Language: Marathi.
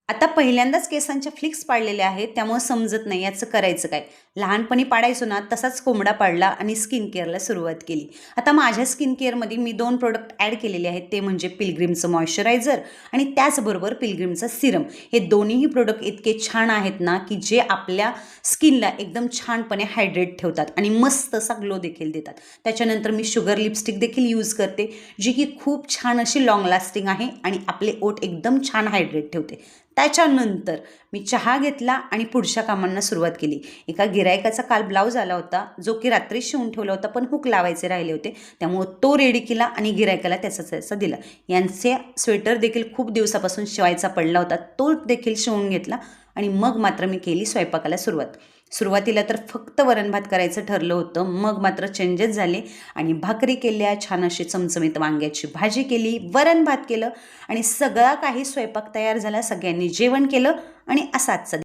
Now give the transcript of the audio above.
आता पहिल्यांदाच केसांच्या फ्लिक्स पाडलेल्या आहेत, त्यामुळे समजत नाही याचं करायचं काय. लहानपणी पाडायचो ना तसाच कोंबडा पाडला आणि स्किन केअरला सुरुवात केली. आता माझ्या स्किन केअरमध्ये मी 2 प्रोडक्ट ॲड केलेले आहेत, ते म्हणजे पिलग्रिमचं मॉइश्चरायझर आणि त्याचबरोबर पिलग्रिमचं सिरम. हे दोन्हीही प्रोडक्ट इतके छान आहेत ना की जे आपल्या स्किनला एकदम छानपणे हायड्रेट ठेवतात आणि मस्त असा ग्लो देखील देतात. त्याच्यानंतर मी शुगर लिपस्टिक देखील यूज करते, जी की खूप छान अशी लाँग लास्टिंग आहे आणि आपले ओठ एकदम छान हायड्रेट ठेवते. त्याच्यानंतर मी चहा घेतला आणि पुढच्या कामांना सुरुवात केली. एका गिरायकाचा काल ब्लाऊज आला होता, जो की रात्री शिवून ठेवला होता, पण हुक लावायचे राहिले होते. त्यामुळं तो रेडी केला आणि गिरायकाला त्याचा दिला. यांचे स्वेटर देखील खूप दिवसापासून शिवायचा पडला होता, तो देखील शिवून घेतला आणि मग मात्र मी केली स्वयंपाकाला सुरुवात. सुरुवातीला तर फक्त वरण भात करायचं ठरलं होतं, मग मात्र चेंजेस झाले आणि भाकरी केल्या, छान अशी चमचमीत वांग्याची भाजी केली, वरण भात केलं आणि सगळा काही स्वयंपाक तयार झाला. सगळ्यांनी जेवण केलं आणि असा आजचा